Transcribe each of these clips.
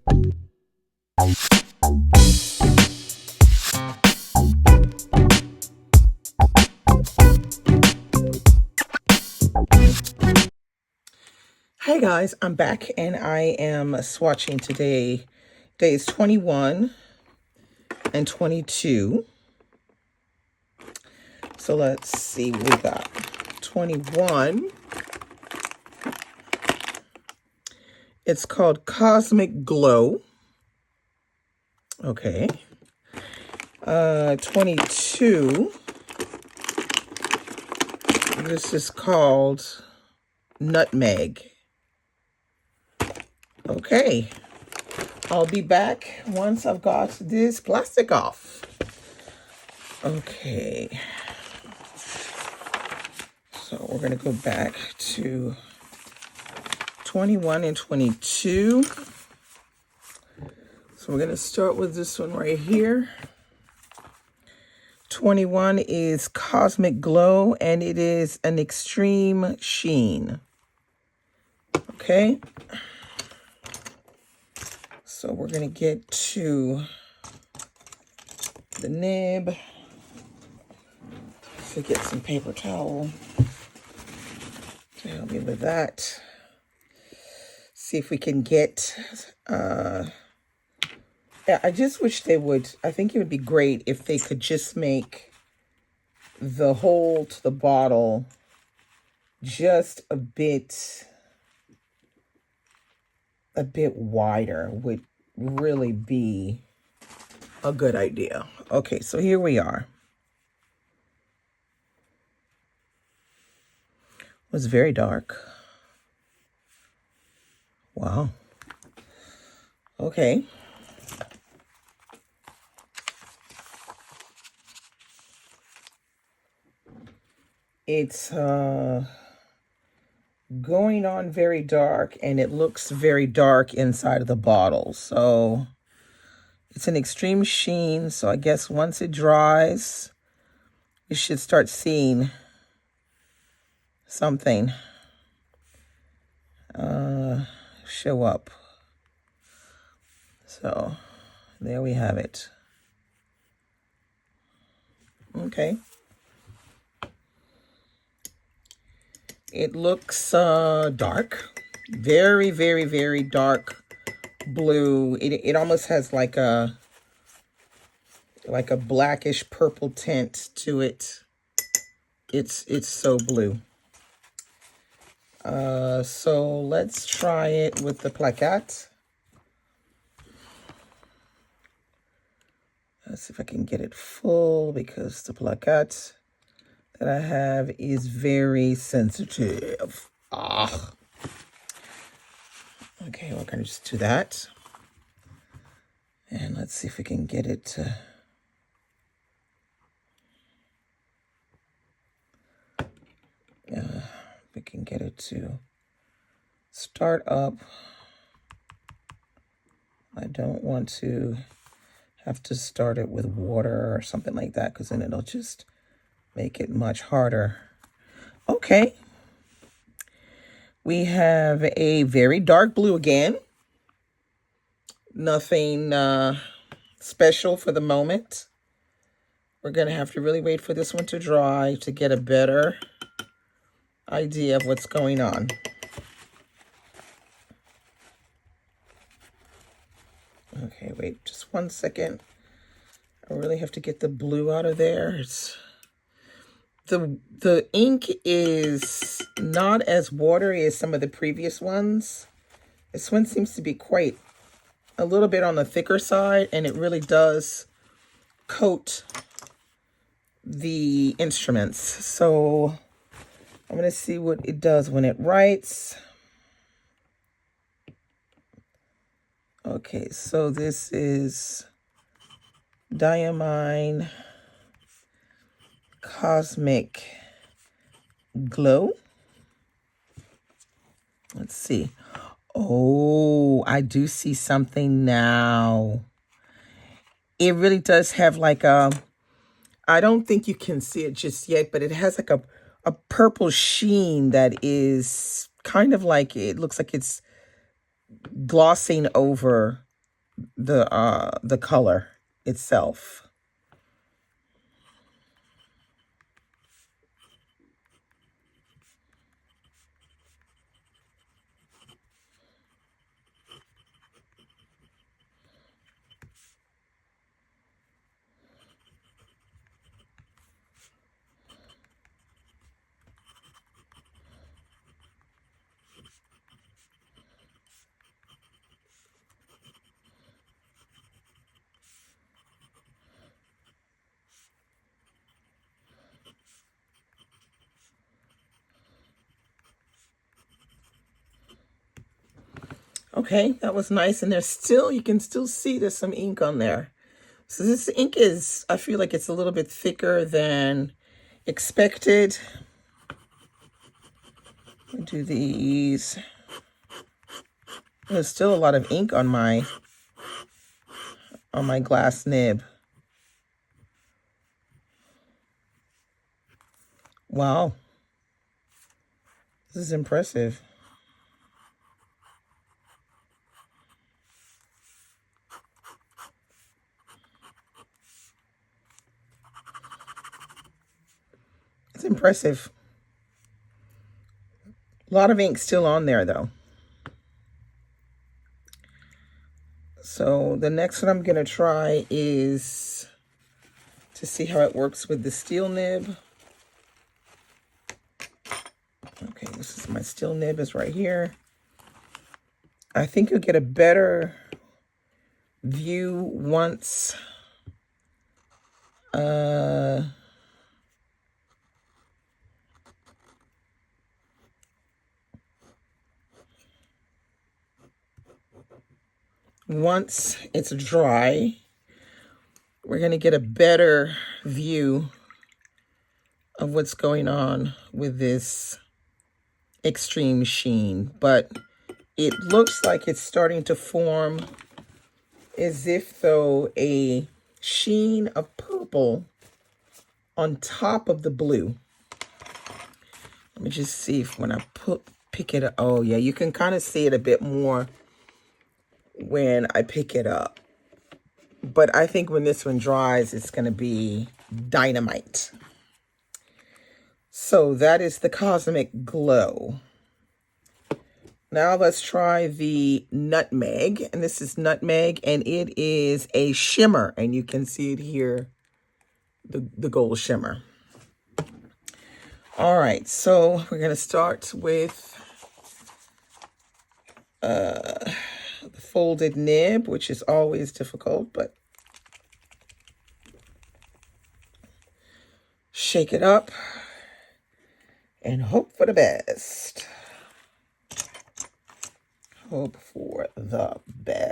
Hey guys, I'm back and I am swatching today. Days 21 and 22. So let's see what we got. 21. It's called Cosmic Glow. Okay. 22. This is called Nutmeg. Okay. I'll be back once I've got this plastic off. Okay. So we're going to go back to 21 and 22. So we're going to start with this one right here. 21 is Cosmic Glow, and it is an extreme sheen. Okay. So we're going to get to the nib. So get some paper towel to help me with that. See if we can get, yeah, I just wish they would, I think it would be great if they could just make the hole to the bottle just a bit wider would really be a good idea. Okay, so here we are. It was very dark. Wow. Okay. It's going on very dark, and it looks very dark inside of the bottle. So it's an extreme sheen. So I guess once it dries, you should start seeing something show up. So there we have it. Okay. It looks dark, very, very, very dark blue. It almost has like a blackish purple tint to it. It's so blue. So let's try it with the plaquette. Let's see if I can get it full, because the plaquette that I have is very sensitive. Ah. Okay, we're gonna just do that. And let's see if we can get it to we can get it to start up. I don't want to have to start it with water or something like that, because then it'll just make it much harder. Okay. We have a very dark blue again. Nothing special for the moment. We're going to have to really wait for this one to dry to get a better idea of what's going on. Okay, wait just 1 second. I really have to get the blue out of there. The ink is not as watery as some of the previous ones. This one seems to be quite a little bit on the thicker side, and it really does coat the instruments. So I'm going to see what it does when it writes. Okay, so this is Diamine Cosmic Glow. Let's see. Oh, I do see something now. It really does have like a, I don't think you can see it just yet, but it has like a purple sheen that is kind of like, it looks like it's glossing over the color itself. Okay, that was nice. And there's still, you can still see there's some ink on there. So this ink is, I feel like it's a little bit thicker than expected. I'll do these. There's still a lot of ink on my glass nib. Wow. This is impressive. It's impressive. A lot of ink still on there though. So the next one I'm going to try is to see how it works with the steel nib. Okay, this is my steel nib, is right here. I think you'll get a better view once once it's dry. We're going to get a better view of what's going on with this extreme sheen, but it looks like it's starting to form as if though a sheen of purple on top of the blue. Let me just see if when I pick it up. Oh yeah, you can kind of see it a bit more when I pick it up. But I think when this one dries, it's going to be dynamite. So that is the Cosmic Glow. Now let's try the Nutmeg. And this is Nutmeg, and it is a shimmer. And you can see it here, the gold shimmer. All right, so we're going to start with the folded nib, which is always difficult, but shake it up and hope for the best. Hope for the best.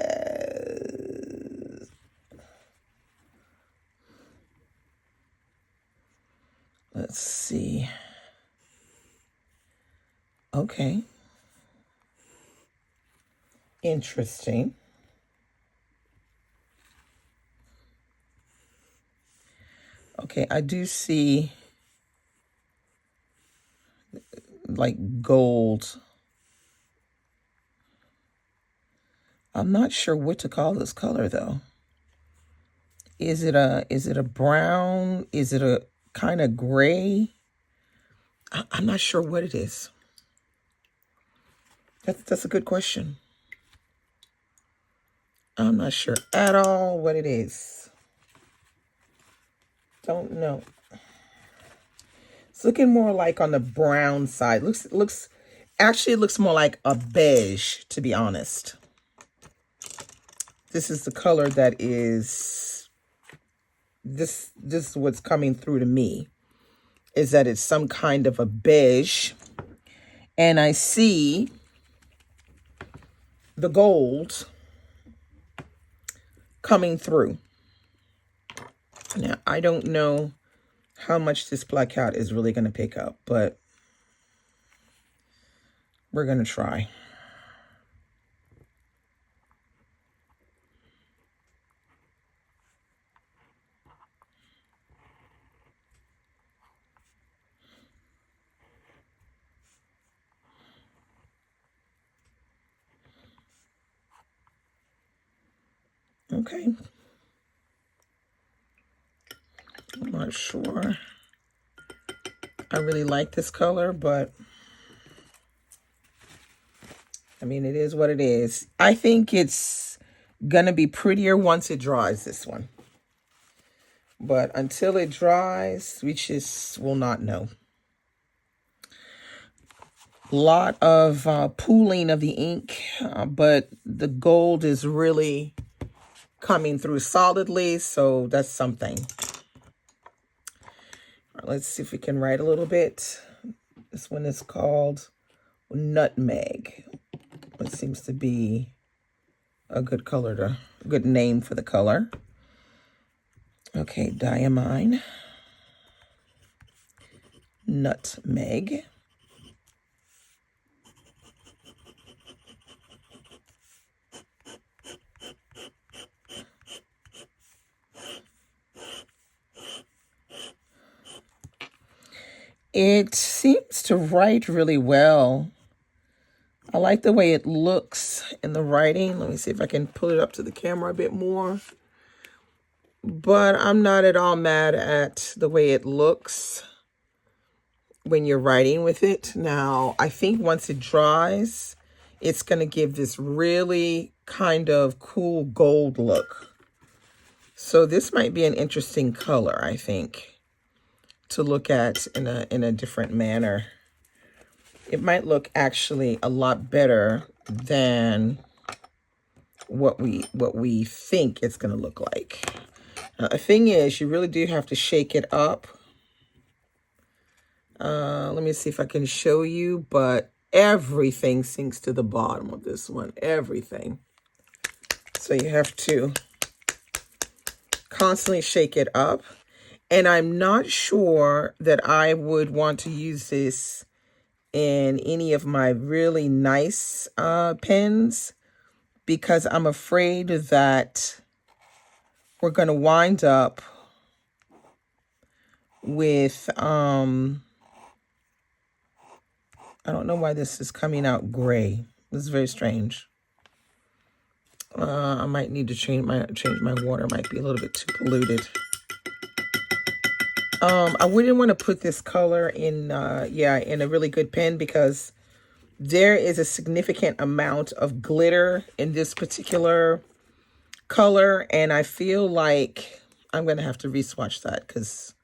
Let's see. Okay. Interesting. Okay, I do see like gold. I'm not sure what to call this color though. Is it a brown? Is it a kind of gray? I'm not sure what it is. That's a good question. I'm not sure at all what it is. Don't know. It's looking more like on the brown side. Actually it looks more like a beige, to be honest. This is the color that is this is what's coming through to me, is that it's some kind of a beige. And I see the gold coming through. Now, I don't know how much this plaquette is really going to pick up, but we're going to try. Okay. I'm not sure. I really like this color, but I mean, it is what it is. I think it's gonna be prettier once it dries, this one. But until it dries, we just will not know. A lot of pooling of the ink, but the gold is really coming through solidly, so that's something. All right, let's see if we can write a little bit. This one is called Nutmeg. It seems to be a good color good name for the color. Okay, Diamine Nutmeg. It seems to write really well. I like the way it looks in the writing. Let me see if I can pull it up to the camera a bit more. But I'm not at all mad at the way it looks when you're writing with it. Now, I think once it dries, it's going to give this really kind of cool gold look. So this might be an interesting color, I think, to look at in a different manner. It might look actually a lot better than what we think it's going to look like. Now, the thing is, you really do have to shake it up. Let me see if I can show you, but everything sinks to the bottom of this one. Everything. So you have to constantly shake it up. And I'm not sure that I would want to use this in any of my really nice pens, because I'm afraid that we're going to wind up with, I don't know why this is coming out gray. This is very strange. I might need to change my water. It might be a little bit too polluted. I wouldn't want to put this color in, in a really good pen, because there is a significant amount of glitter in this particular color, and I feel like I'm going to have to re-swatch that, because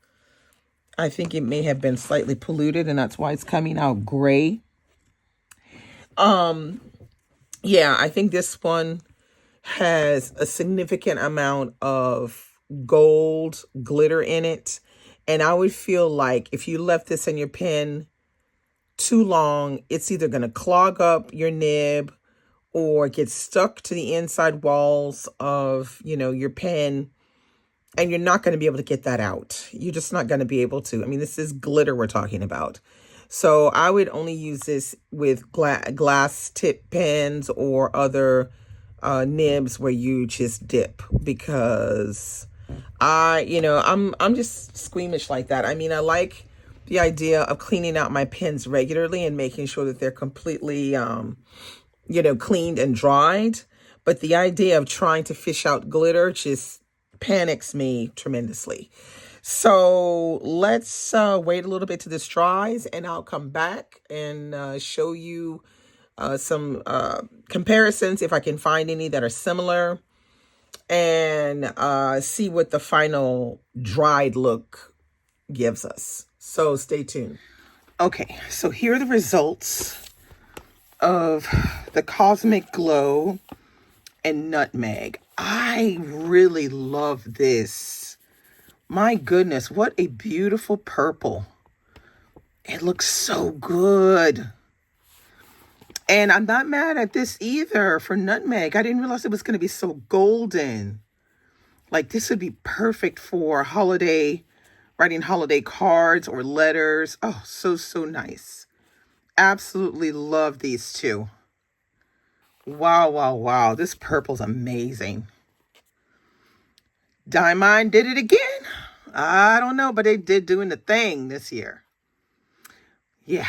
I think it may have been slightly polluted, and that's why it's coming out gray. Yeah, I think this one has a significant amount of gold glitter in it, and I would feel like if you left this in your pen too long, it's either going to clog up your nib or get stuck to the inside walls of, your pen, and you're not going to be able to get that out. You're just not going to be able to. I mean, this is glitter we're talking about. So I would only use this with glass tip pens or other nibs where you just dip, because I'm just squeamish like that. I mean, I like the idea of cleaning out my pens regularly and making sure that they're completely, cleaned and dried. But the idea of trying to fish out glitter just panics me tremendously. So let's wait a little bit till this dries, and I'll come back and show you some comparisons, if I can find any that are similar, and see what the final dried look gives us. So stay tuned. Okay, so here are the results of the Cosmic Glow and Nutmeg. I really love this. My goodness, what a beautiful purple. It looks so good. And I'm not mad at this either for Nutmeg. I didn't realize it was going to be so golden. Like, this would be perfect for writing holiday cards or letters. Oh, so nice. Absolutely love these two. Wow. This purple's amazing. Diamine did it again. I don't know, but they did doing the thing this year. Yeah.